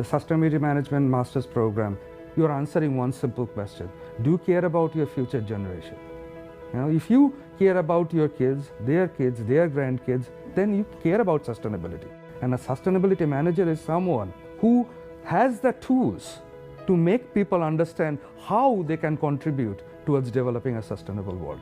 the Sustainability Management Master's Program, you're answering one simple question. Do you care about your future generation? If you care about your kids, their grandkids, then you care about sustainability. And a sustainability manager is someone who has the tools to make people understand how they can contribute towards developing a sustainable world.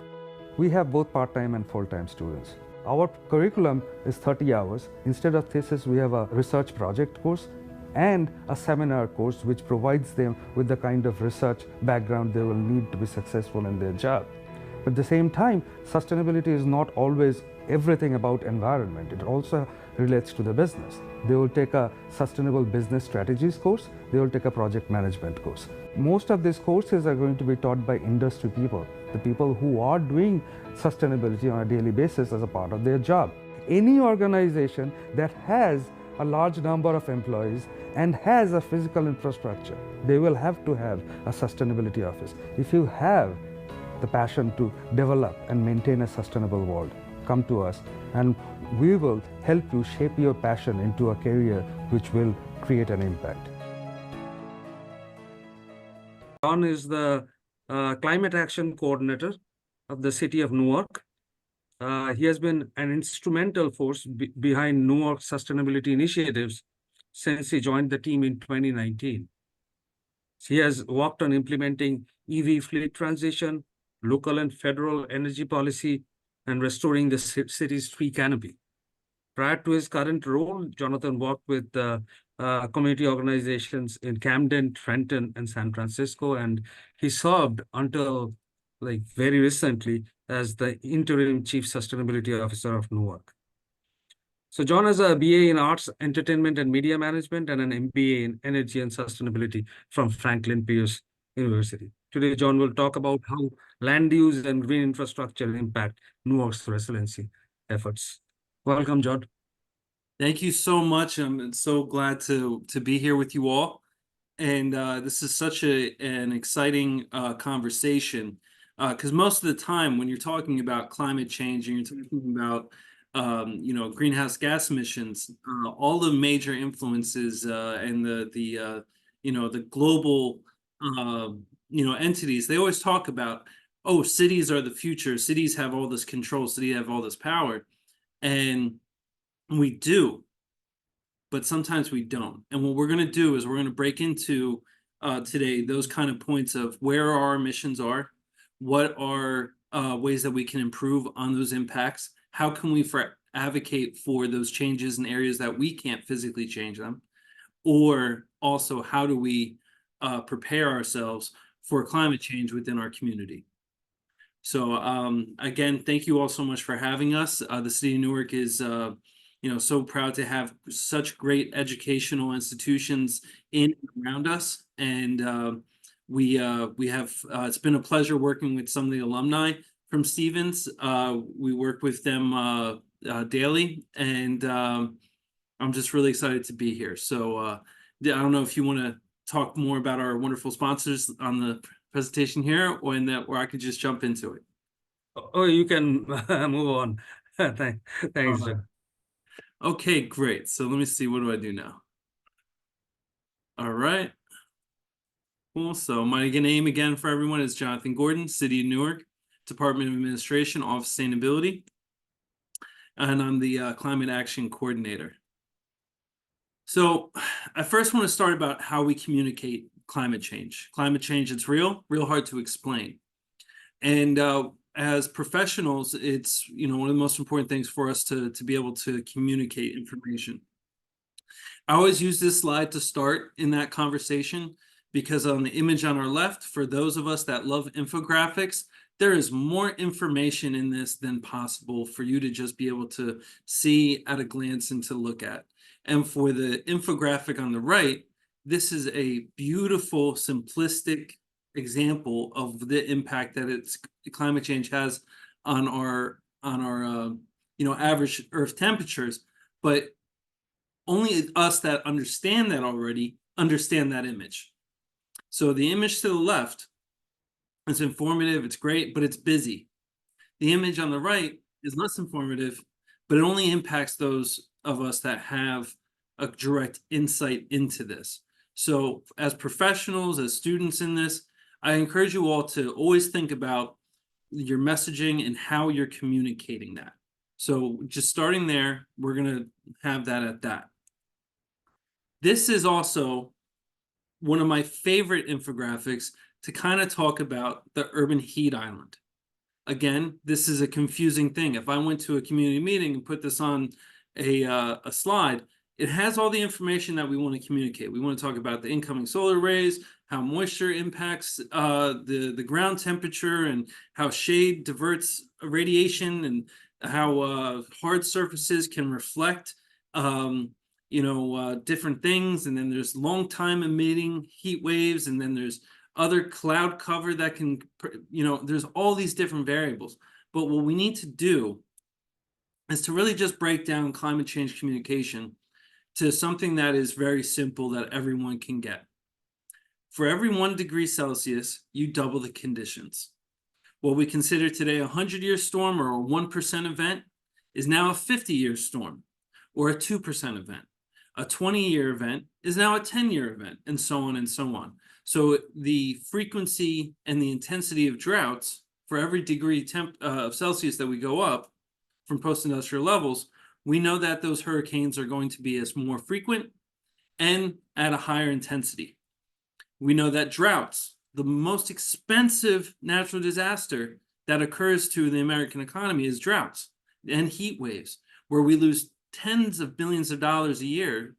We have both part-time and full-time students. Our curriculum is 30 hours. Instead of thesis, we have a research project course and a seminar course which provides them with the kind of research background they will need to be successful in their job. But at the same time, sustainability is not always everything about environment. It also relates to the business. They will take a sustainable business strategies course. They will take a project management course. Most of these courses are going to be taught by industry people, the people who are doing sustainability on a daily basis as a part of their job. Any organization that has a large number of employees and has a physical infrastructure, they will have to have a sustainability office. If you have the passion to develop and maintain a sustainable world, come to us and we will help you shape your passion into a career which will create an impact. John is the Climate Action Coordinator of the city of Newark. He has been an instrumental force behind Newark sustainability initiatives since he joined the team in 2019. He has worked on implementing EV fleet transition, local and federal energy policy, and restoring the city's tree canopy. Prior to his current role, Jonathan worked with community organizations in Camden, Trenton, and San Francisco, and he served until very recently as the interim Chief Sustainability Officer of Newark. So John has a BA in Arts, Entertainment, and Media Management, and an MBA in Energy and Sustainability from Franklin Pierce University. Today, John will talk about how land use and green infrastructure impact Newark's resiliency efforts. Welcome, John. Thank you so much. I'm so glad to be here with you all. And this is such an exciting conversation because most of the time when you're talking about climate change and you're talking about greenhouse gas emissions, all the major influences and the global entities, they always talk about, oh, cities are the future. Cities have all this control. Cities have all this power. And we do, but sometimes we don't. And what we're going to do is we're going to break into today those kind of points of where our emissions are, what are ways that we can improve on those impacts, how can we advocate for those changes in areas that we can't physically change them, or also how do we prepare ourselves for climate change within our community. So again, thank you all so much for having us. The city of Newark is so proud to have such great educational institutions in and around us, and we have it's been a pleasure working with some of the alumni from Stevens. We work with them daily, and I'm just really excited to be here. So I don't know if you want to talk more about our wonderful sponsors on the presentation here, or I could just jump into it. Oh, you can move on. Thanks, John. Okay, great. So let me see, what do I do now? All right. Cool. So my name again for everyone is Jonathan Gordon, City of Newark, Department of Administration, Office of Sustainability, and I'm the Climate Action Coordinator. So I first want to start about how we communicate climate change. Climate change, it's real hard to explain. And as professionals, it's one of the most important things for us to be able to communicate information. I always use this slide to start in that conversation because on the image on our left, for those of us that love infographics, there is more information in this than possible for you to just be able to see at a glance and to look at. And for the infographic on the right, this is a beautiful, simplistic example of the impact that climate change has on our average Earth temperatures. But only us that understand that already understand that image. So the image to the left is informative, it's great, but it's busy. The image on the right is less informative, but it only impacts those of us that have a direct insight into this. So as professionals, as students in this, I encourage you all to always think about your messaging and how you're communicating that. So just starting there, we're going to have that at that. This is also one of my favorite infographics to kind of talk about the urban heat island. Again, this is a confusing thing. If I went to a community meeting and put this on a slide, it has all the information that we want to communicate. We want to talk about the incoming solar rays, how moisture impacts the ground temperature, and how shade diverts radiation, and how hard surfaces can reflect different things. And then there's long time emitting heat waves, and then there's other cloud cover that can, there's all these different variables. But what we need to do is to really just break down climate change communication to something that is very simple that everyone can get. For every 1 degree Celsius, you double the conditions. What we consider today a 100-year storm or a 1% event is now a 50-year storm or a 2% event. A 20-year event is now a 10-year event, and so on and so on. So the frequency and the intensity of droughts for every degree of Celsius that we go up from post-industrial levels, we know that those hurricanes are going to be as more frequent and at a higher intensity. We know that droughts, the most expensive natural disaster that occurs to the American economy, is droughts and heat waves, where we lose tens of billions of dollars a year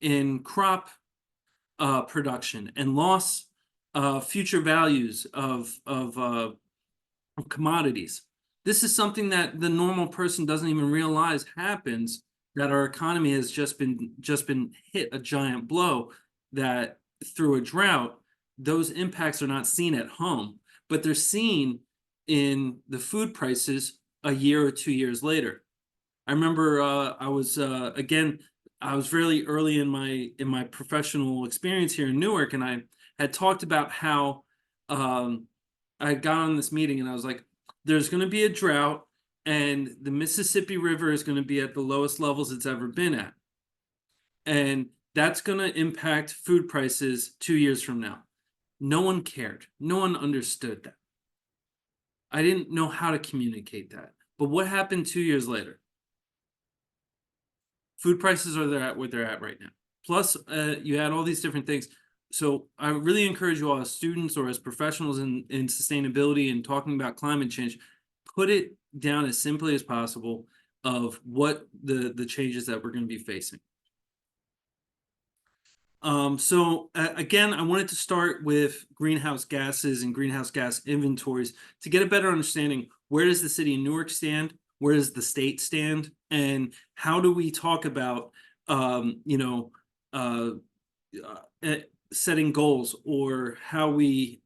in crop production and loss future values of commodities. This is something that the normal person doesn't even realize happens, that our economy has just been hit a giant blow, that through a drought, those impacts are not seen at home, but they're seen in the food prices a year or 2 years later. I remember I was really early in my professional experience here in Newark, and I had talked about how I got on this meeting and I was like, there's going to be a drought and the Mississippi River is going to be at the lowest levels it's ever been at. And that's going to impact food prices 2 years from now. No one cared. No one understood that. I didn't know how to communicate that. But what happened 2 years later? Food prices are there at what they're at right now. Plus, you had all these different things. So I really encourage you all as students or as professionals in sustainability and talking about climate change, put it down as simply as possible of what the changes that we're going to be facing. Again, I wanted to start with greenhouse gases and greenhouse gas inventories to get a better understanding. Where does the city of Newark stand? Where does the state stand? And how do we talk about, setting goals, or how we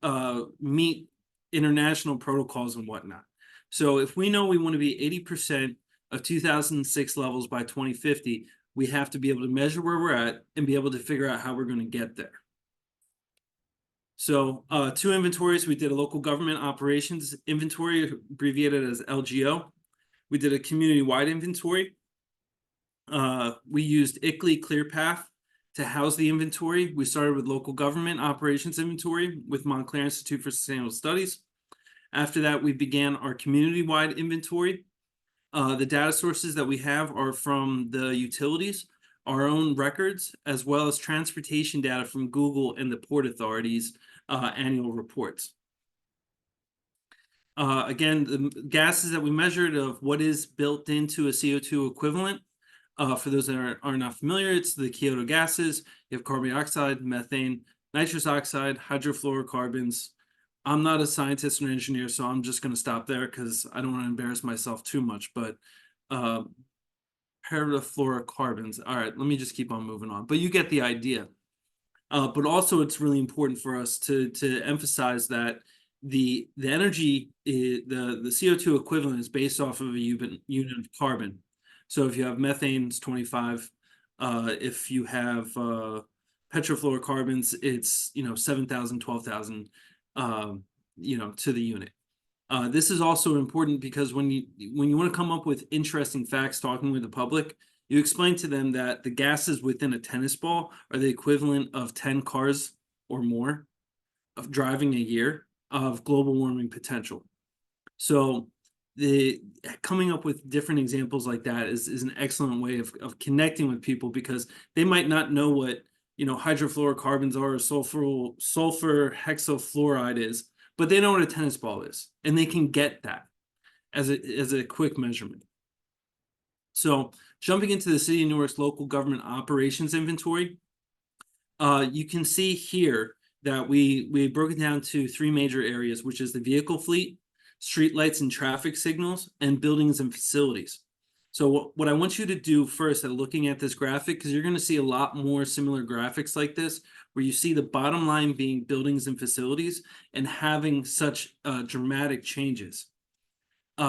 meet international protocols and whatnot? So if we know we want to be 80% of 2006 levels by 2050, we have to be able to measure where we're at and be able to figure out how we're going to get there. So 2 inventories. We did a local government operations inventory, abbreviated as LGO. We did a community-wide inventory. We used ICLEI ClearPath to house the inventory. We started with local government operations inventory with Montclair Institute for Sustainable Studies. After that, we began our community-wide inventory. The data sources that we have are from the utilities, our own records, as well as transportation data from Google and the Port Authority's annual reports. Again, the gases that we measured of what is built into a CO2 equivalent. For those that are not familiar, it's the Kyoto gases. You have carbon dioxide, methane, nitrous oxide, hydrofluorocarbons. I'm not a scientist or engineer, so I'm just going to stop there because I don't want to embarrass myself too much. But perfluorocarbons. All right, let me just keep on moving on. But you get the idea. But also, it's really important for us to emphasize that the energy, the CO2 equivalent, is based off of a unit of carbon. So if you have methane, it's 25. If you have petrofluorocarbons, it's 7,000, 12,000. To the unit. This is also important because when you want to come up with interesting facts talking with the public, You explain to them that the gases within a tennis ball are the equivalent of 10 cars or more of driving a year of global warming potential. So the coming up with different examples like that is an excellent way of connecting with people, because they might not know what, hydrofluorocarbons are, or sulfur hexafluoride is, but they know what a tennis ball is, and they can get that as a quick measurement. So jumping into the City of Newark's local government operations inventory, you can see here that we broke it down to three major areas, which is the vehicle fleet, streetlights and traffic signals, and buildings and facilities. So what I want you to do first at looking at this graphic, because you're going to see a lot more similar graphics like this, where you see the bottom line being buildings and facilities and having such dramatic changes.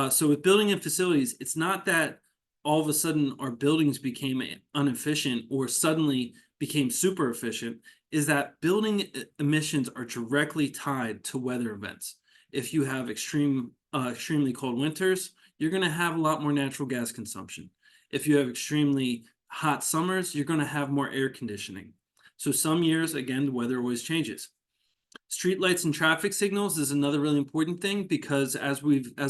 So with building and facilities, it's not that all of a sudden our buildings became inefficient or suddenly became super efficient, is that building emissions are directly tied to weather events. If you have extremely cold winters, you're going to have a lot more natural gas consumption. If you have extremely hot summers, you're going to have more air conditioning. So some years, again, the weather always changes. Streetlights and traffic signals is another really important thing, because as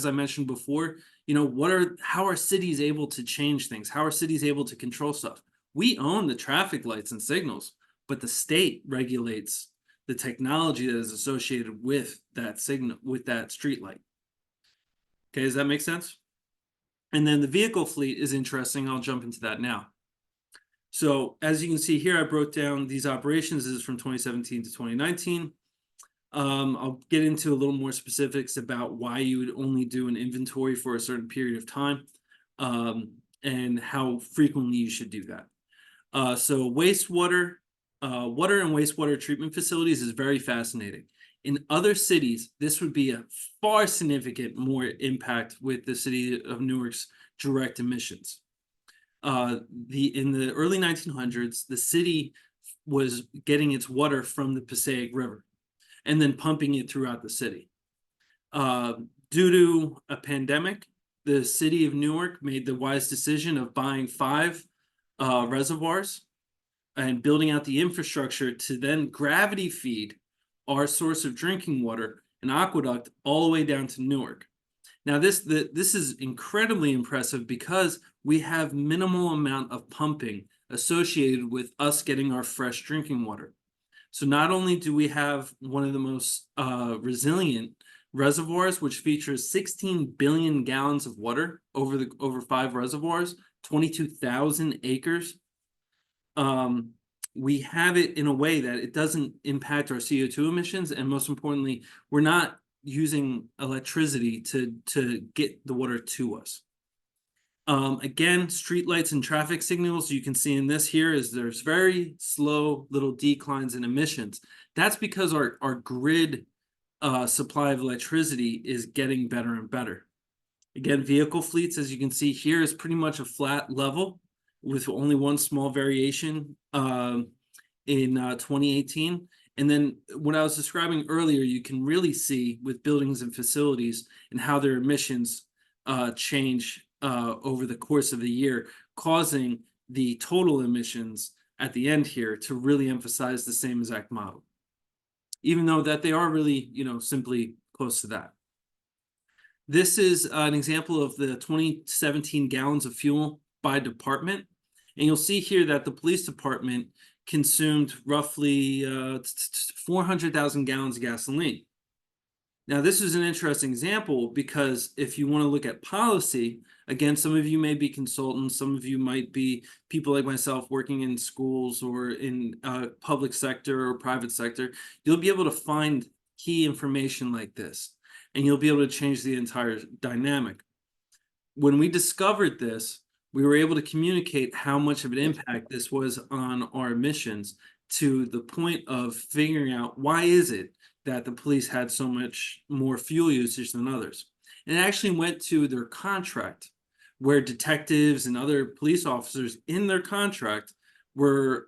I mentioned before, how are cities able to change things? How are cities able to control stuff? We own the traffic lights and signals, but the state regulates the technology that is associated with that signal, with that streetlight. Okay, does that make sense? And then the vehicle fleet is interesting. I'll jump into that now. So as you can see here, I broke down these operations. This is from 2017 to 2019. I'll get into a little more specifics about why you would only do an inventory for a certain period of time, and how frequently you should do that. So water and wastewater treatment facilities is very fascinating. In other cities, this would be a far significant more impact with the city of Newark's direct emissions. In the early 1900s, the city was getting its water from the Passaic River and then pumping it throughout the city. Due to a pandemic, the city of Newark made the wise decision of buying 5 reservoirs and building out the infrastructure to then gravity feed our source of drinking water, an aqueduct, all the way down to Newark. Now, this is incredibly impressive because we have minimal amount of pumping associated with us getting our fresh drinking water. So not only do we have one of the most resilient reservoirs, which features 16 billion gallons of water over 5 reservoirs, 22,000 acres. We have it in a way that it doesn't impact our CO2 emissions, and most importantly, we're not using electricity to get the water to us. Again, streetlights and traffic signals, you can see in this here, is there's very slow little declines in emissions. That's because our grid supply of electricity is getting better and better. Again, vehicle fleets, as you can see here, is pretty much a flat level with only one small variation in 2018. And then what I was describing earlier, you can really see with buildings and facilities and how their emissions change over the course of the year, causing the total emissions at the end here to really emphasize the same exact model, even though that they are really, simply close to that. This is an example of the 2017 gallons of fuel by department. And you'll see here that the police department consumed roughly 400,000 gallons of gasoline. Now, this is an interesting example because if you want to look at policy, again, some of you may be consultants, some of you might be people like myself working in schools or in public sector or private sector, you'll be able to find key information like this, and you'll be able to change the entire dynamic. When we discovered this, we were able to communicate how much of an impact this was on our emissions, to the point of figuring out why is it that the police had so much more fuel usage than others. And it actually went to their contract, where detectives and other police officers in their contract were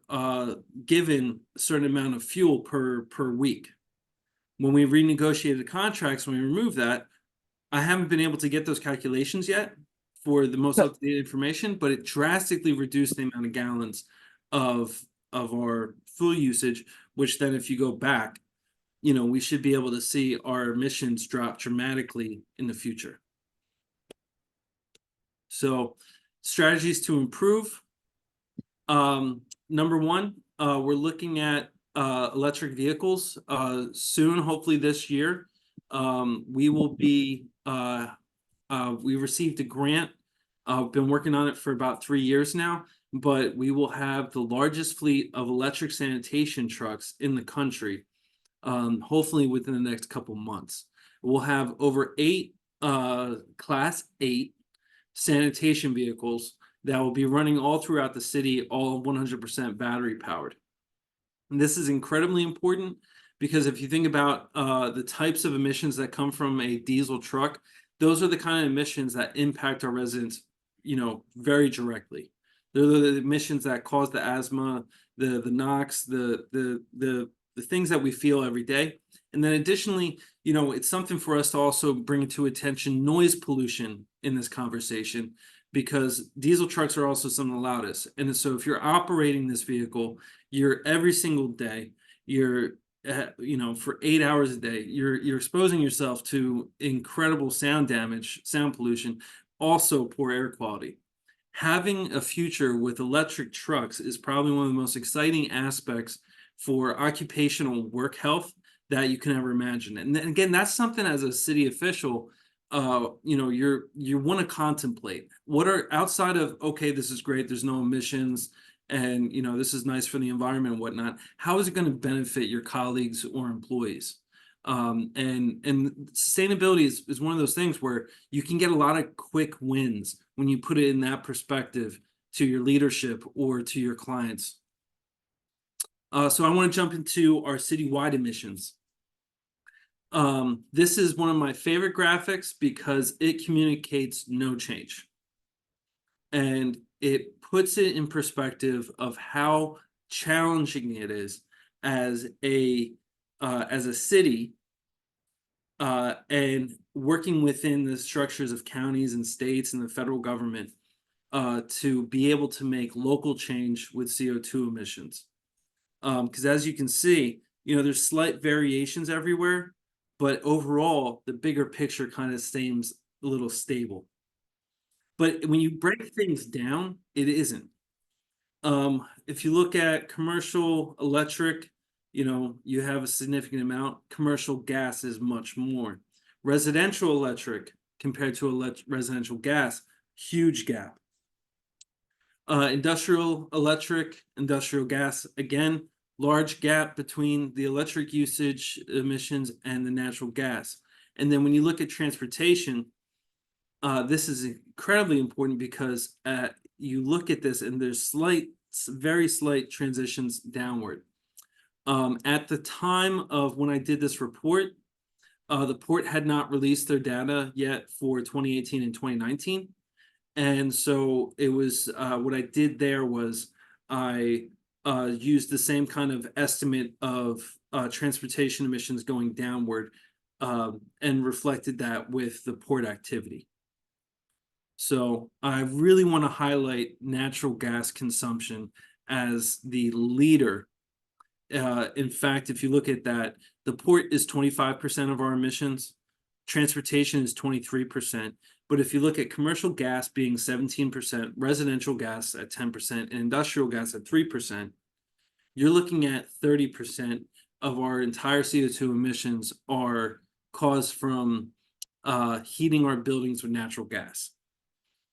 given a certain amount of fuel per week. When we renegotiated contracts, when we removed that, I haven't been able to get those calculations yet for the most up-to-date information, but it drastically reduced the amount of gallons of our fuel usage, which then if you go back, we should be able to see our emissions drop dramatically in the future. So strategies to improve. Number one, we're looking at electric vehicles soon, hopefully this year. We will be, we received a grant. Been working on it for about 3 years now, but we will have the largest fleet of electric sanitation trucks in the country, hopefully within the next couple months. We'll have over 8 Class 8 sanitation vehicles that will be running all throughout the city, all 100% battery powered. And this is incredibly important because if you think about the types of emissions that come from a diesel truck, those are the kind of emissions that impact our residents, very directly. They're the emissions that cause the asthma, the NOx, the things that we feel every day. And then additionally, it's something for us to also bring to attention noise pollution in this conversation, because diesel trucks are also some of the loudest. And so if you're operating this vehicle, you're every single day, you're for 8 hours a day, you're exposing yourself to incredible sound damage, sound pollution, also poor air quality. Having a future with electric trucks is probably one of the most exciting aspects for occupational work health that you can ever imagine. And then, again, that's something as a city official, you want to contemplate. What are, outside of, okay, this is great, there's no emissions, and this is nice for the environment and whatnot, how is it going to benefit your colleagues or employees? And sustainability is one of those things where you can get a lot of quick wins when you put it in that perspective to your leadership or to your clients. So I want to jump into our citywide emissions. This is one of my favorite graphics because it communicates no change. And it puts it in perspective of how challenging it is as a city and working within the structures of counties and states and the federal government to be able to make local change with CO2 emissions. Because as you can see, there's slight variations everywhere, but overall, the bigger picture kind of stays a little stable. But when you break things down, it isn't. If you look at commercial electric, you have a significant amount. Commercial gas is much more. Residential electric compared to residential gas, huge gap. Industrial electric, industrial gas, again, large gap between the electric usage emissions and the natural gas. And then when you look at transportation, this is incredibly important because you look at this and there's very slight transitions downward. At the time of when I did this report, the port had not released their data yet for 2018 and 2019. And so it was, what I did there was I used the same kind of estimate of transportation emissions going downward and reflected that with the port activity. So I really want to highlight natural gas consumption as the leader. In fact, if you look at that, the port is 25% of our emissions, transportation is 23%. But if you look at commercial gas being 17%, residential gas at 10%, and industrial gas at 3%, you're looking at 30% of our entire CO2 emissions are caused from heating our buildings with natural gas.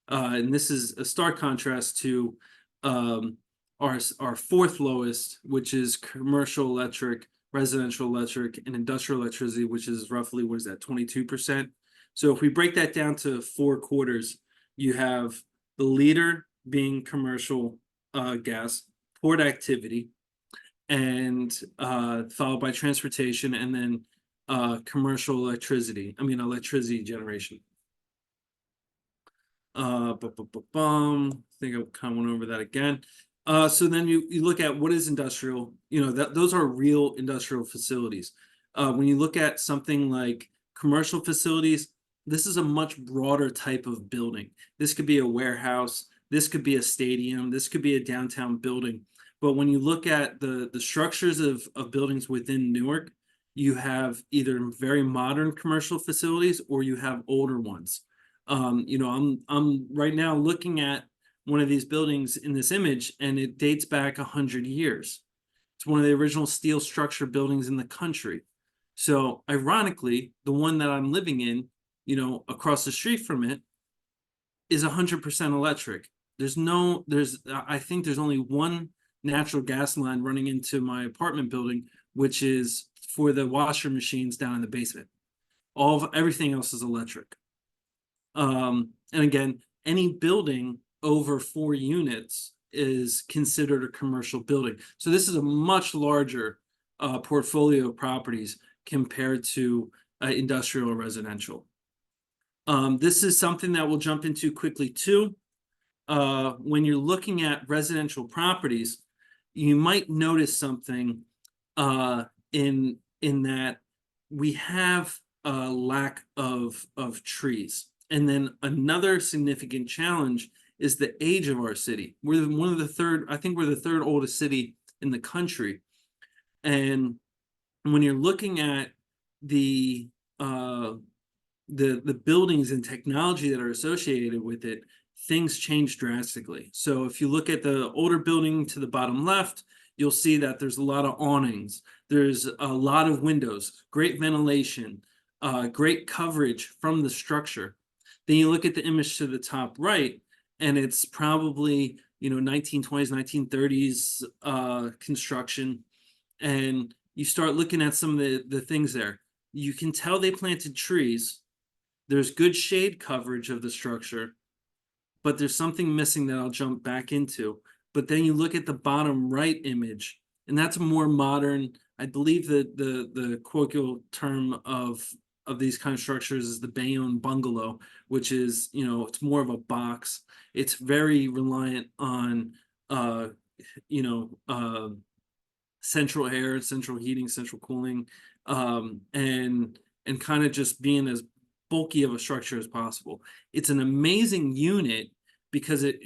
And this is a stark contrast to our fourth lowest, which is commercial electric, residential electric, and industrial electricity, which is roughly, 22%. So if we break that down to 4 quarters, you have the leader being commercial gas, port activity, and followed by transportation, and then commercial electricity generation. I think I kind of went over that again. So then you look at what is industrial, those are real industrial facilities. When you look at something like commercial facilities, this is a much broader type of building. This could be a warehouse, this could be a stadium, this could be a downtown building. But when you look at the structures of buildings within Newark, you have either very modern commercial facilities or you have older ones. I'm right now looking at one of these buildings in this image, and it dates back 100 years. It's one of the original steel structure buildings in the country. So ironically, the one that I'm living in, across the street from it, is 100% electric. I think there's only one natural gas line running into my apartment building, which is for the washer machines down in the basement. Everything else is electric. And again, any building over 4 units is considered a commercial building. So this is a much larger portfolio of properties compared to industrial or residential. This is something that we'll jump into quickly too. When you're looking at residential properties, you might notice something in that we have a lack of trees. And then another significant challenge is the age of our city. We're I think we're the third oldest city in the country. And when you're looking at the buildings and technology that are associated with it, things change drastically. So if you look at the older building to the bottom left, you'll see that there's a lot of awnings. There's a lot of windows, great ventilation, great coverage from the structure. Then you look at the image to the top right, and it's probably 1920s, 1930s construction, and you start looking at some of the things there. You can tell they planted trees. There's good shade coverage of the structure, but there's something missing that I'll jump back into. But then you look at the bottom right image, and that's a more modern. I believe that the colloquial term of these kind of structures is the Bayonne bungalow, which is, it's more of a box. It's very reliant on, central air, central heating, central cooling, and kind of just being as bulky of a structure as possible. It's an amazing unit because it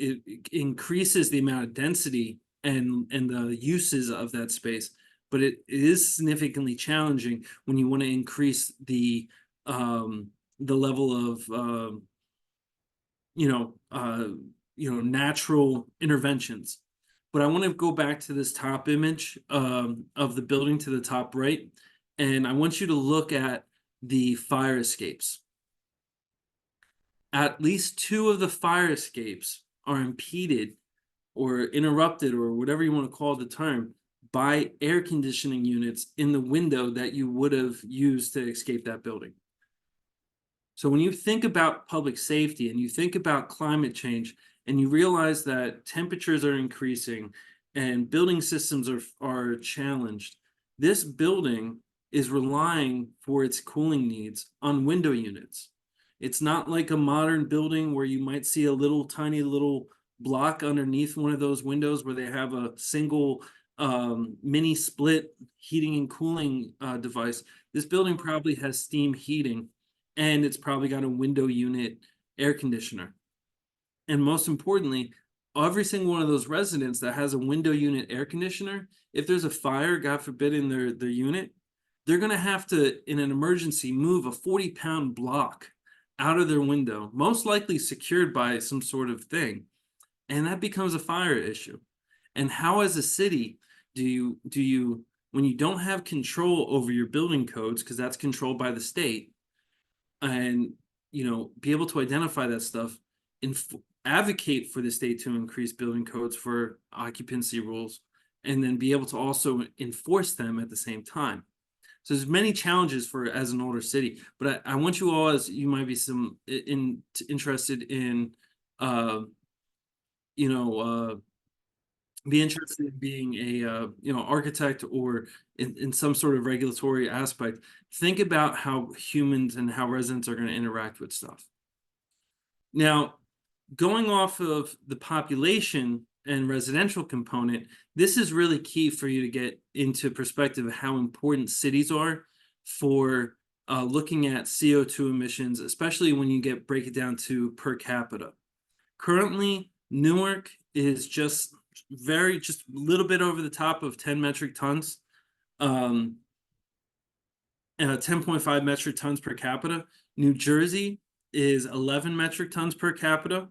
increases the amount of density and the uses of that space. But it is significantly challenging when you want to increase the level of natural interventions. But I want to go back to this top image of the building to the top right, and I want you to look at the fire escapes. At least 2 of the fire escapes are impeded or interrupted, or whatever you want to call the term, by air conditioning units in the window that you would have used to escape that building. So when you think about public safety and you think about climate change and you realize that temperatures are increasing and building systems are challenged, this building is relying for its cooling needs on window units. It's not like a modern building where you might see a little tiny little block underneath one of those windows where they have a single mini split heating and cooling device. This building probably has steam heating, and it's probably got a window unit air conditioner. And most importantly, every single one of those residents that has a window unit air conditioner, if there's a fire, God forbid, in their unit, they're going to have to, in an emergency, move a 40-pound block out of their window, most likely secured by some sort of thing. And that becomes a fire issue. And how, as a city, do you when you don't have control over your building codes, because that's controlled by the state, and be able to identify that stuff and advocate for the state to increase building codes for occupancy rules, and then be able to also enforce them at the same time. So there's many challenges as an older city, but I want you all, as you might be interested in, be interested in being a architect or in some sort of regulatory aspect. Think about how humans and how residents are going to interact with stuff. Now, going off of the population and residential component, this is really key for you to get into perspective of how important cities are for looking at CO2 emissions, especially when you break it down to per capita. Currently, Newark is just a little bit over the top of 10 metric tons, 10.5 metric tons per capita. New Jersey is 11 metric tons per capita.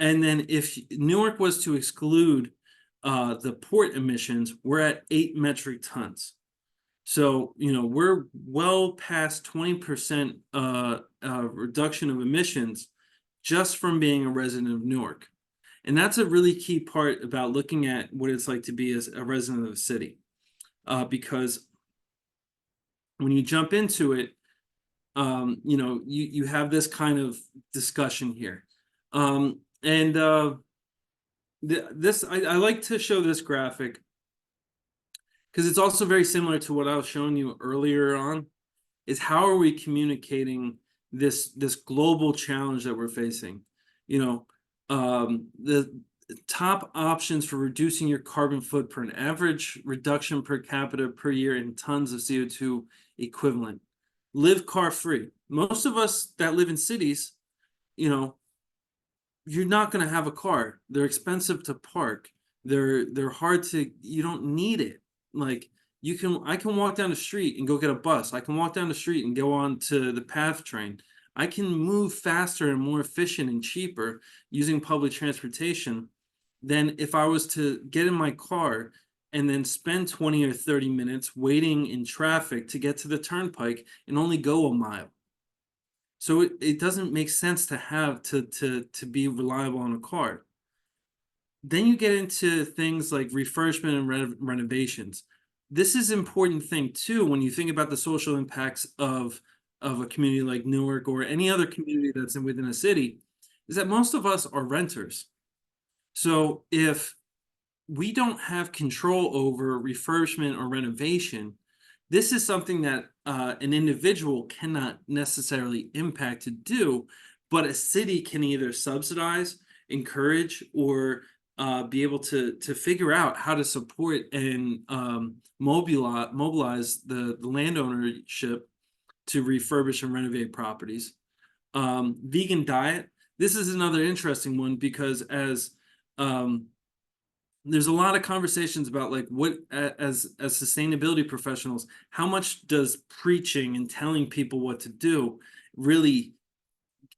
And then if Newark was to exclude the port emissions, we're at 8 metric tons. So, we're well past 20% reduction of emissions just from being a resident of Newark. And that's a really key part about looking at what it's like to be as a resident of the city. Because when you jump into it, you have this kind of discussion here. I like to show this graphic because it's also very similar to what I was showing you earlier on, is how are we communicating this global challenge that we're facing? The top options for reducing your carbon footprint, average reduction per capita per year in tons of CO2 equivalent. Live car free. Most of us that live in cities, you're not going to have a car. They're expensive to park. They're hard to, you don't need it. Like I can walk down the street and go get a bus. I can walk down the street and go on to the PATH train. I can move faster and more efficient and cheaper using public transportation than if I was to get in my car and then spend 20 or 30 minutes waiting in traffic to get to the turnpike and only go a mile. So it doesn't make sense to have to be reliable on a car. Then you get into things like refurbishment and renovations. This is an important thing too when you think about the social impacts of a community like Newark or any other community that's within a city, is that most of us are renters. So if we don't have control over refurbishment or renovation, this is something that an individual cannot necessarily impact to do, but a city can either subsidize, encourage, or be able to figure out how to support and mobilize the landownership to refurbish and renovate properties. Vegan diet. This is another interesting one because as there's a lot of conversations about like what as sustainability professionals, how much does preaching and telling people what to do really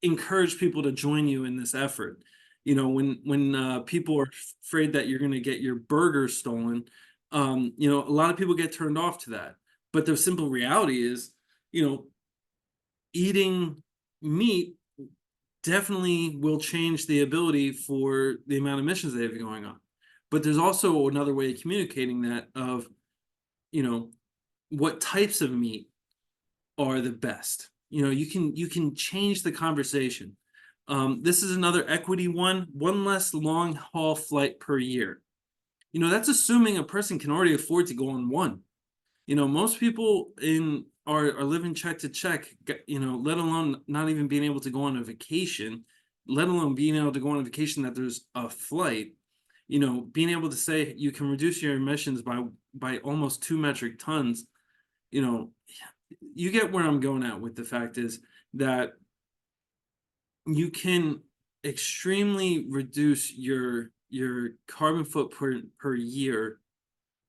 encourage people to join you in this effort? When people are afraid that you're going to get your burger stolen, a lot of people get turned off to that. But the simple reality is, eating meat definitely will change the ability for the amount of emissions they have going on. But there's also another way of communicating that of, what types of meat are the best. You can change the conversation. This is another equity one less long haul flight per year. That's assuming a person can already afford to go on one. Most people are living check to check, let alone not even being able to go on a vacation, let alone being able to go on a vacation that there's a flight. Being able to say you can reduce your emissions by almost 2 metric tons, you get where I'm going at with the fact is that you can extremely reduce your carbon footprint per year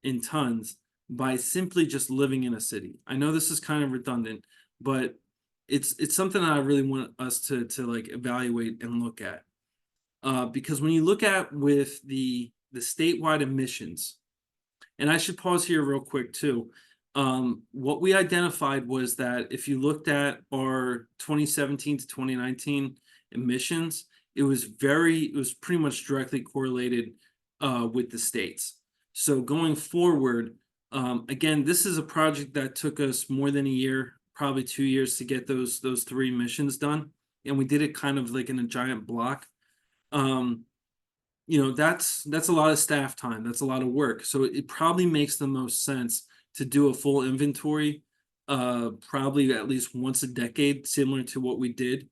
in tons by simply just living in a city. I know this is kind of redundant, but it's something that I really want us to like evaluate and look at. Because when you look at with the statewide emissions, and I should pause here real quick too. What we identified was that if you looked at our 2017 to 2019 emissions, it was pretty much directly correlated with the states. So going forward, again, this is a project that took us more than a year, probably 2 years to get those 3 missions done. And we did it kind of like in a giant block. That's a lot of staff time. That's a lot of work. So it probably makes the most sense to do a full inventory, probably at least once a decade, similar to what we did.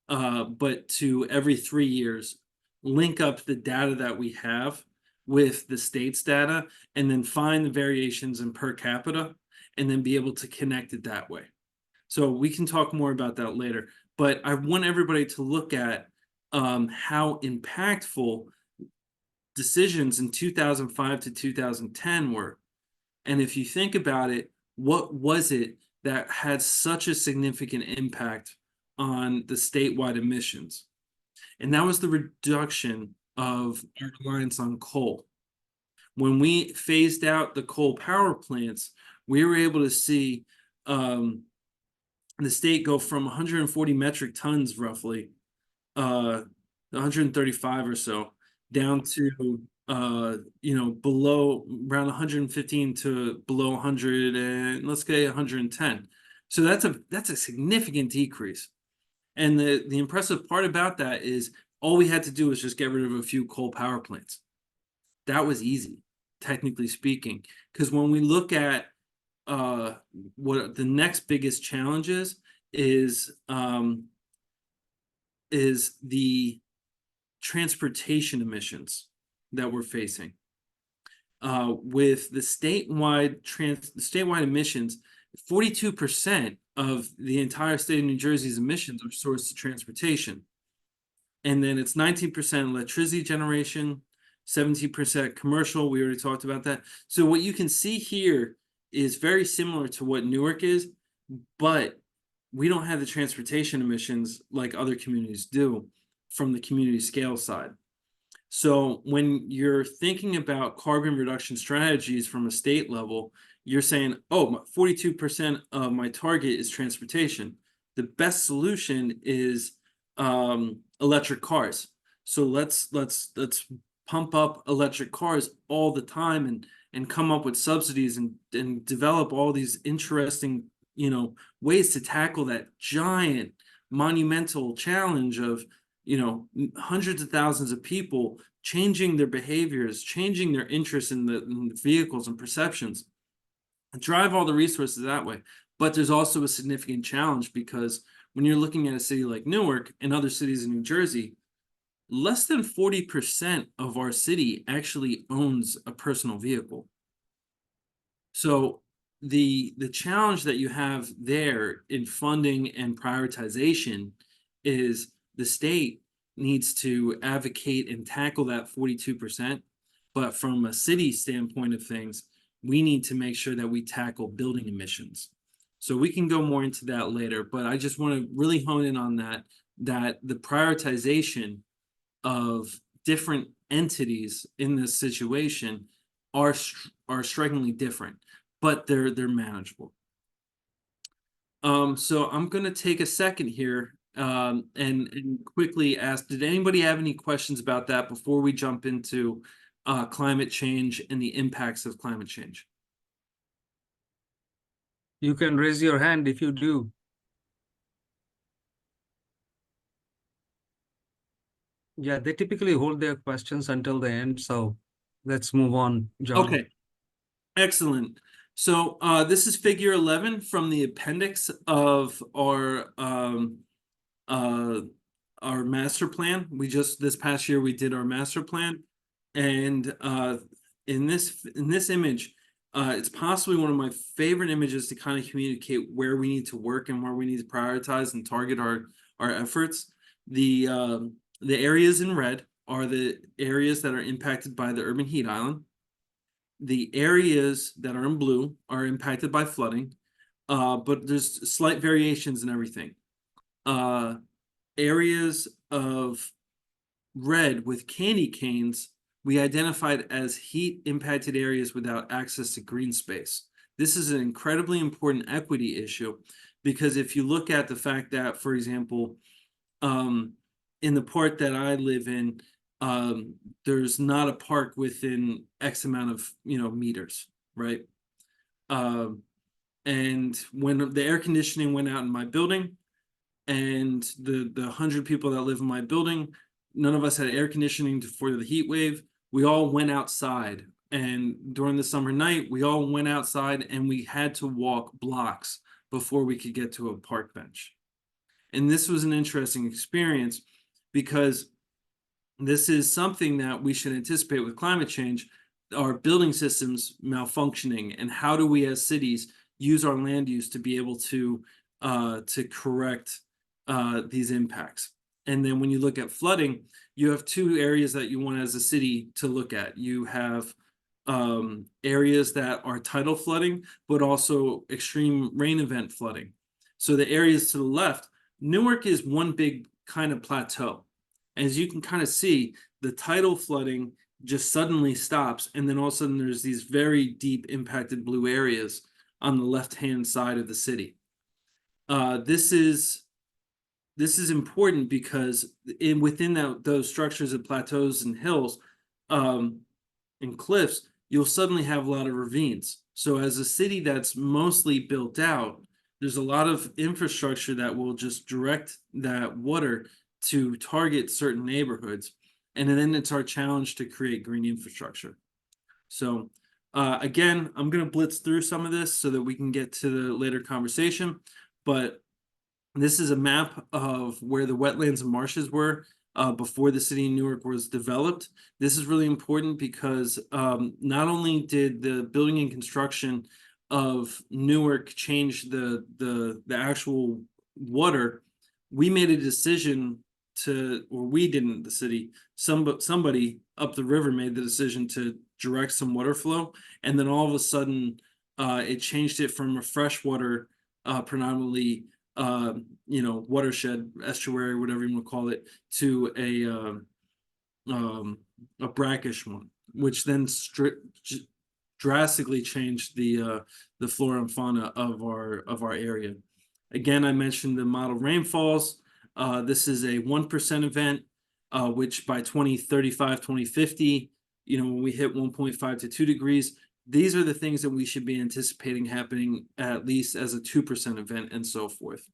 But to every 3 years, link up the data that we have with the state's data and then find the variations in per capita and then be able to connect it that way. So we can talk more about that later. But I want everybody to look at how impactful decisions in 2005 to 2010 were. And if you think about it, what was it that had such a significant impact on the statewide emissions? And that was the reduction of our reliance on coal. When we phased out the coal power plants, we were able to see the state go from 140 metric tons roughly, 135 or so, down to below around 115 to below 100, and let's say 110. So that's a significant decrease. And the impressive part about that is all we had to do was just get rid of a few coal power plants. That was easy, technically speaking, because when we look at what the next biggest challenge is the transportation emissions that we're facing. With the statewide emissions, 42% of the entire state of New Jersey's emissions are sourced to transportation. And then it's 19% electricity generation, 17% commercial. We already talked about that. So what you can see here is very similar to what Newark is, but we don't have the transportation emissions like other communities do from the community scale side. So when you're thinking about carbon reduction strategies from a state level, you're saying, oh, 42% of my target is transportation. The best solution is electric cars. So let's pump up electric cars all the time and come up with subsidies and develop all these interesting ways to tackle that giant monumental challenge of hundreds of thousands of people changing their behaviors, changing their interest in the vehicles and perceptions, and drive all the resources that way. But there's also a significant challenge because when you're looking at a city like Newark and other cities in New Jersey, less than 40% of our city actually owns a personal vehicle. So the challenge that you have there in funding and prioritization is the state needs to advocate and tackle that 42%. But from a city standpoint of things, we need to make sure that we tackle building emissions. So we can go more into that later, but I just want to really hone in on that the prioritization of different entities in this situation are strikingly different, but they're manageable. So I'm going to take a second here and quickly ask, did anybody have any questions about that before we jump into climate change and the impacts of climate change? You can raise your hand if you do. Yeah, they typically hold their questions until the end, so let's move on, John. Okay, excellent. So this is figure 11 from the appendix of our master plan. This past year we did our master plan, and in this image, it's possibly one of my favorite images to kind of communicate where we need to work and where we need to prioritize and target our efforts. The areas in red are the areas that are impacted by the urban heat island. The areas that are in blue are impacted by flooding, but there's slight variations in everything. Areas of red with candy canes, we identified as heat impacted areas without access to green space. This is an incredibly important equity issue because if you look at the fact that, for example, in the part that I live in, there's not a park within X amount of meters, right? And when the air conditioning went out in my building, and the 100 people that live in my building, none of us had air conditioning for the heat wave. We all went outside, and during the summer night, we all went outside, and we had to walk blocks before we could get to a park bench. And this was an interesting experience because this is something that we should anticipate with climate change, our building systems malfunctioning, and how do we as cities use our land use to be able to to correct these impacts. And then when you look at flooding, you have two areas that you want as a city to look at. You have areas that are tidal flooding, but also extreme rain event flooding. So the areas to the left, Newark is one big kind of plateau. As you can kind of see, the tidal flooding just suddenly stops, and then all of a sudden there's these very deep impacted blue areas on the left-hand side of the city. This is important because within those structures of plateaus and hills and cliffs, you'll suddenly have a lot of ravines. So as a city that's mostly built out, there's a lot of infrastructure that will just direct that water to target certain neighborhoods. And then it's our challenge to create green infrastructure. So again, I'm going to blitz through some of this so that we can get to the later conversation. But this is a map of where the wetlands and marshes were before the city of Newark was developed. This is really important because not only did the building and construction of Newark change the actual water, we made a decision to, or we didn't, the city, somebody up the river made the decision to direct some water flow, and then all of a sudden it changed it from a freshwater predominantly watershed, estuary, whatever you want to call it, to a brackish one, which then drastically changed the flora and fauna of our area. Again, I mentioned the model rainfalls. This is a 1% event, which by 2035, 2050, when we hit 1.5 to 2 degrees, these are the things that we should be anticipating happening at least as a 2% event and so forth.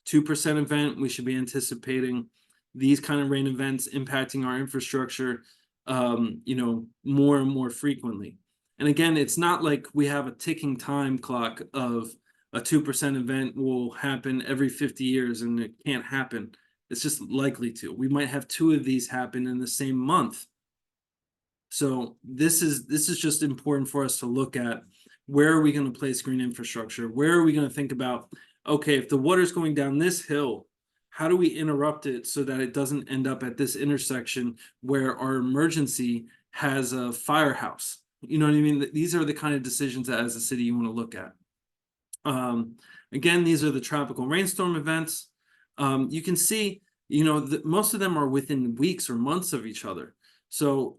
2% event, we should be anticipating these kind of rain events impacting our infrastructure, more and more frequently. And again, it's not like we have a ticking time clock of a 2% event will happen every 50 years and it can't happen. It's just likely to. We might have two of these happen in the same month. So this is just important for us to look at. Where are we going to place green infrastructure? Where are we going to think about, okay, if the water's going down this hill, how do we interrupt it so that it doesn't end up at this intersection where our emergency has a firehouse? You know what I mean? These are the kind of decisions that as a city you want to look at. Again, these are the tropical rainstorm events. You can see, most of them are within weeks or months of each other. So,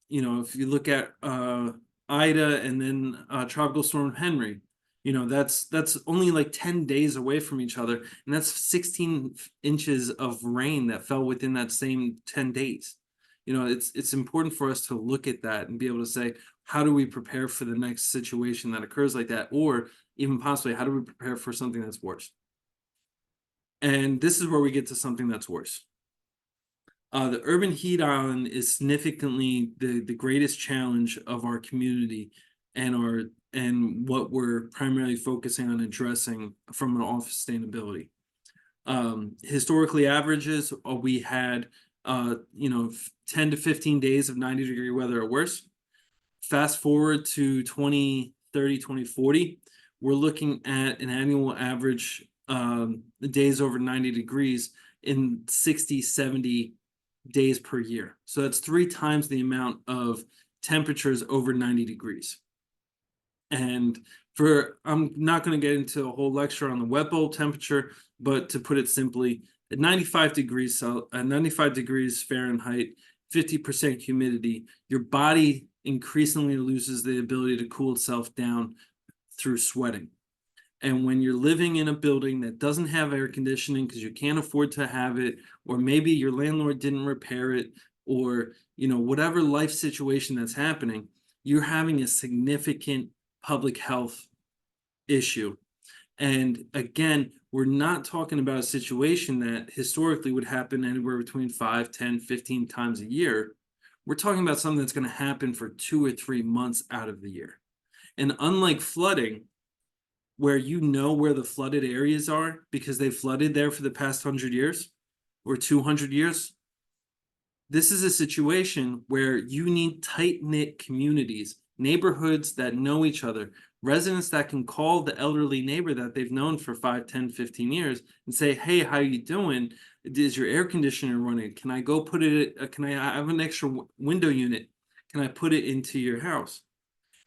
if you look at Ida and then Tropical Storm Henry, that's only like 10 days away from each other. And that's 16 inches of rain that fell within that same 10 days. It's important for us to look at that and be able to say, how do we prepare for the next situation that occurs like that? Or even possibly, how do we prepare for something that's worse? And this is where we get to something that's worse. The urban heat island is significantly the greatest challenge of our community and what we're primarily focusing on addressing from an all sustainability. Historically averages, we had 10 to 15 days of 90-degree weather or worse. Fast forward to 2030, 2040, we're looking at an annual average days over 90 degrees in 60, 70 days per year. So that's 3 times the amount of temperatures over 90 degrees. And I'm not going to get into a whole lecture on the wet bulb temperature, but to put it simply, at 95 degrees Fahrenheit, 50% humidity, your body increasingly loses the ability to cool itself down through sweating. And when you're living in a building that doesn't have air conditioning because you can't afford to have it, or maybe your landlord didn't repair it, or whatever life situation that's happening, you're having a significant public health issue. And again, we're not talking about a situation that historically would happen anywhere between 5, 10, 15 times a year. We're talking about something that's going to happen for 2 or 3 months out of the year. And unlike flooding, where where the flooded areas are because they've flooded there for the past 100 years or 200 years, this is a situation where you need tight-knit communities neighborhoods that know each other, residents that can call the elderly neighbor that they've known for 5, 10, 15 years and say, hey, how you doing? Is your air conditioner running? Can I go put it, can I have an extra window unit? Can I put it into your house?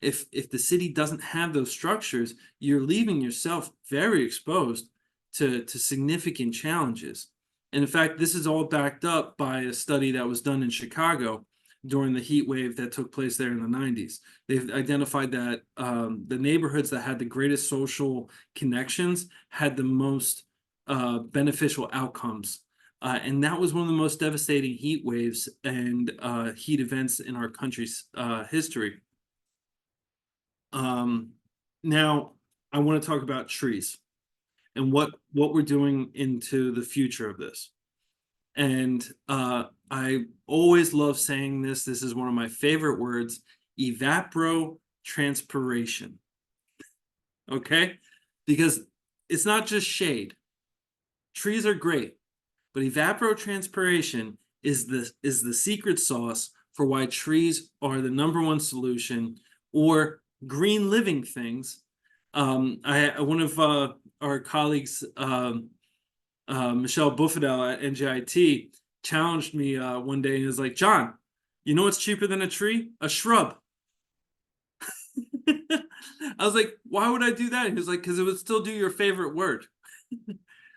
If the city doesn't have those structures, you're leaving yourself very exposed to significant challenges. And in fact, this is all backed up by a study that was done in Chicago during the heat wave that took place there in the 90s. They've identified that the neighborhoods that had the greatest social connections had the most beneficial outcomes. And that was one of the most devastating heat waves and heat events in our country's history. Now I want to talk about trees and what we're doing into the future of this. And I always love saying this. This is one of my favorite words, evapotranspiration. Okay? Because it's not just shade. Trees are great, but evapotranspiration is the secret sauce for why trees are the #1 solution, or green living things. One of our colleagues, Michelle Buffadell at NJIT, challenged me one day and was like, John, you know what's cheaper than a tree? A shrub. I was like, why would I do that? He was like, because it would still do your favorite word.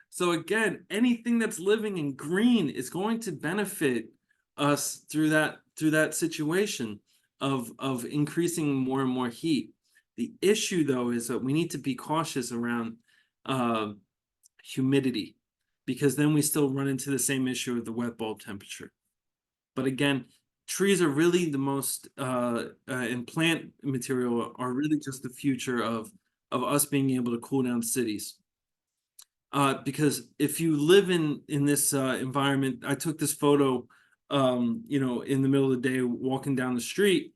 So again, anything that's living in green is going to benefit us through that situation of increasing more and more heat. The issue, though, is that we need to be cautious around humidity, because then we still run into the same issue of the wet bulb temperature. But again, trees are really the most, and plant material are really just the future of us being able to cool down cities. Because if you live in this environment, I took this photo, in the middle of the day walking down the street,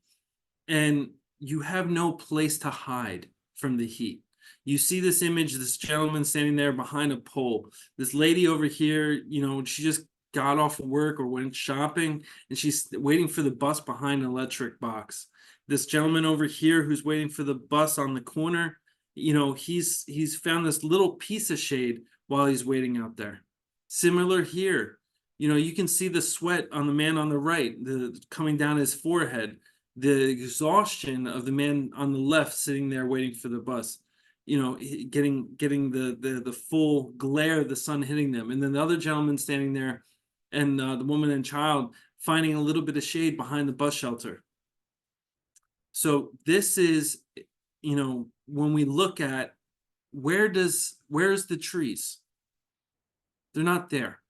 and you have no place to hide from the heat. You see this image, this gentleman standing there behind a pole. This lady over here, she just got off of work or went shopping, and she's waiting for the bus behind an electric box. This gentleman over here who's waiting for the bus on the corner, he's found this little piece of shade while he's waiting out there. Similar here, you can see the sweat on the man on the right, coming down his forehead, the exhaustion of the man on the left sitting there waiting for the bus, getting the full glare of the sun hitting them, and then the other gentleman standing there, and the woman and child finding a little bit of shade behind the bus shelter. So this is, when we look at where's the trees? They're not there.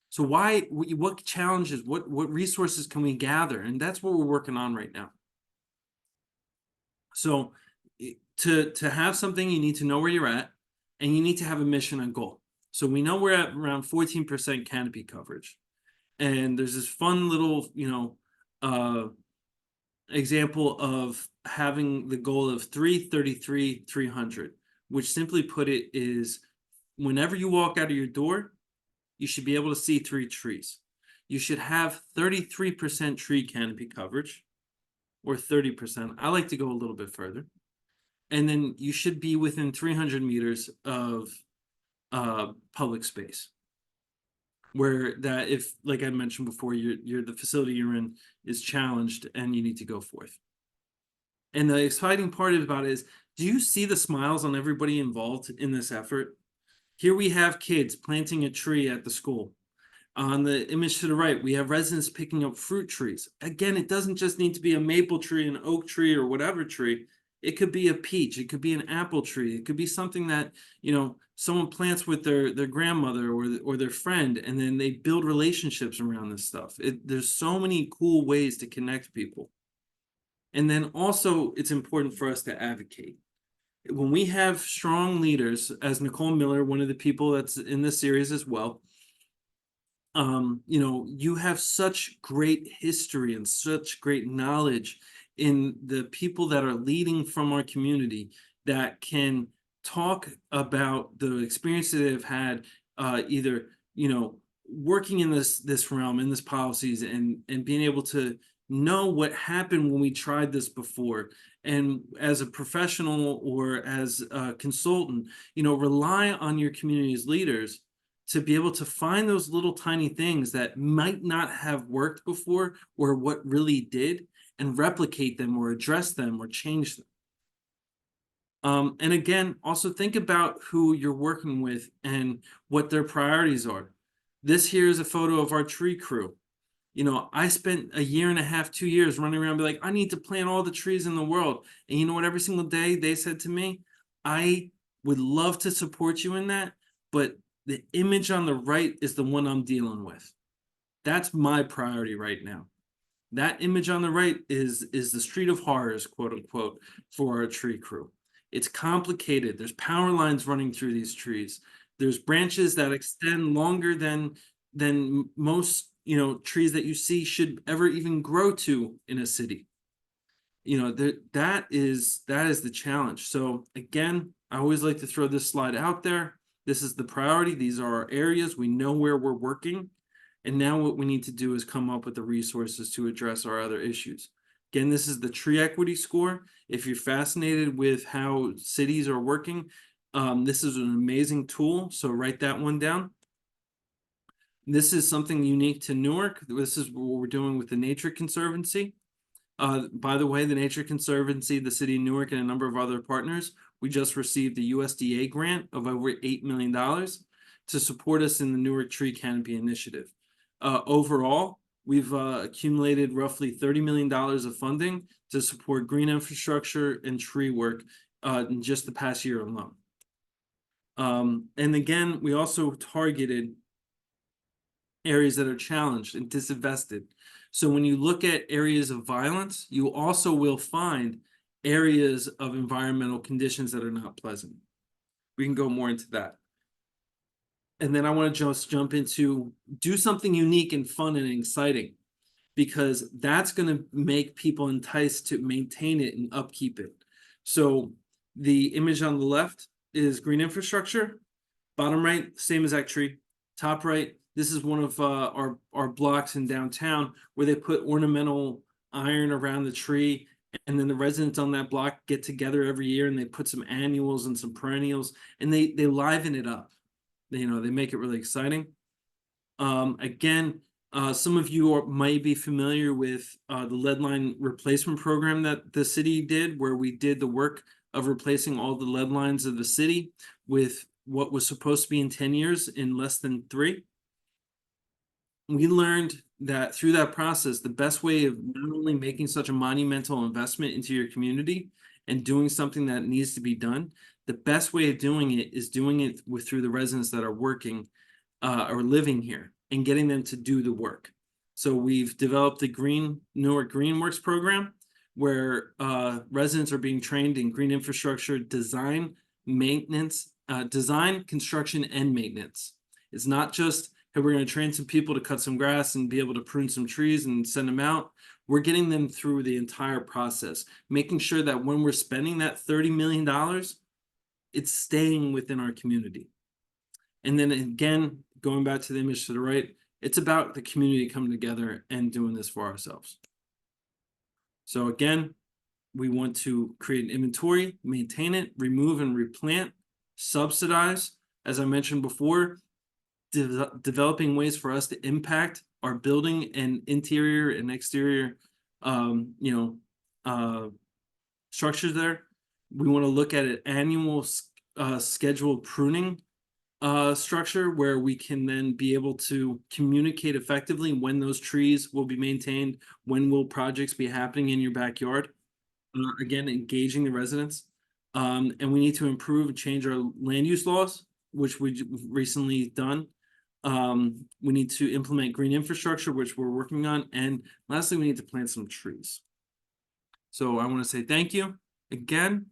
So what challenges, what resources can we gather? And that's what we're working on right now. So to have something, you need to know where you're at, and you need to have a mission and goal. So we know we're at around 14% canopy coverage. And there's this fun little, example of having the goal of 333, 300, which simply put it is whenever you walk out of your door, you should be able to see 3 trees. You should have 33% tree canopy coverage, or 30%. I like to go a little bit further. And then you should be within 300 meters of public space, where that, if, like I mentioned before, the facility you're in is challenged and you need to go forth. And the exciting part about it is, do you see the smiles on everybody involved in this effort? Here we have kids planting a tree at the school. On the image to the right, we have residents picking up fruit trees. Again, it doesn't just need to be a maple tree, an oak tree, or whatever tree. It could be a peach. It could be an apple tree. It could be something that, someone plants with their grandmother or their friend, and then they build relationships around this stuff. There's so many cool ways to connect people. And then also, it's important for us to advocate. When we have strong leaders, as Nicole Miller, one of the people that's in this series as well, you have such great history and such great knowledge in the people that are leading from our community that can talk about the experiences they've had, either, working in this realm, in this policies, and being able to know what happened when we tried this before, And as a professional or as a consultant, rely on your community's leaders to be able to find those little tiny things that might not have worked before or what really did, and replicate them or address them or change them. And again, also think about who you're working with and what their priorities are. This here is a photo of our tree crew. I spent a year and a half, 2 years running around, be like, I need to plant all the trees in the world. And you know what? Every single day they said to me, I would love to support you in that, but the image on the right is the one I'm dealing with. That's my priority right now. That image on the right is the street of horrors, quote unquote, for our tree crew. It's complicated. There's power lines running through these trees. There's branches that extend longer than most trees that you see should ever even grow to in a city. That is the challenge. So again, I always like to throw this slide out there. This is the priority. These are our areas. We know where we're working. And now what we need to do is come up with the resources to address our other issues. Again, this is the tree equity score. If you're fascinated with how cities are working, this is an amazing tool. So write that one down. This is something unique to Newark. This is what we're doing with the Nature Conservancy. By the way, the Nature Conservancy, the city of Newark, and a number of other partners, we just received the USDA grant of over $8 million to support us in the Newark Tree Canopy Initiative. Overall, we've accumulated roughly $30 million of funding to support green infrastructure and tree work in just the past year alone. And again, we also targeted areas that are challenged and disinvested. So when you look at areas of violence, you also will find areas of environmental conditions that are not pleasant. We can go more into that. And then I want to just jump into do something unique and fun and exciting, because that's going to make people enticed to maintain it and upkeep it. So the image on the left is green infrastructure. Bottom right, same exact tree. Top right, this is one of our blocks in downtown where they put ornamental iron around the tree, and then the residents on that block get together every year and they put some annuals and some perennials, and they liven it up. They make it really exciting. Again, some of you might be familiar with the lead line replacement program that the city did, where we did the work of replacing all the lead lines of the city with what was supposed to be in 10 years in less than 3. We learned that through that process, the best way of not only making such a monumental investment into your community and doing something that needs to be done, the best way of doing it is doing it through the residents that are working or living here and getting them to do the work. So we've developed the Newark Greenworks program, where residents are being trained in green infrastructure design, maintenance, design, construction, and maintenance. It's not just, hey, we're going to train some people to cut some grass and be able to prune some trees and send them out. We're getting them through the entire process, making sure that when we're spending that $30 million, it's staying within our community. And then again, going back to the image to the right, it's about the community coming together and doing this for ourselves. So again, we want to create an inventory, maintain it, remove and replant, subsidize, as I mentioned before, developing ways for us to impact our building and interior and exterior structures there. We want to look at an annual scheduled pruning structure, where we can then be able to communicate effectively when those trees will be maintained, when will projects be happening in your backyard. Again, engaging the residents. And we need to improve and change our land use laws, which we've recently done. We need to implement green infrastructure, which we're working on. And lastly, we need to plant some trees. So I want to say thank you again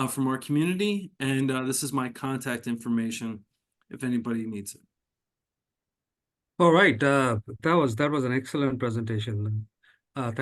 from our community. And this is my contact information if anybody needs it. All right. That was an excellent presentation. Thank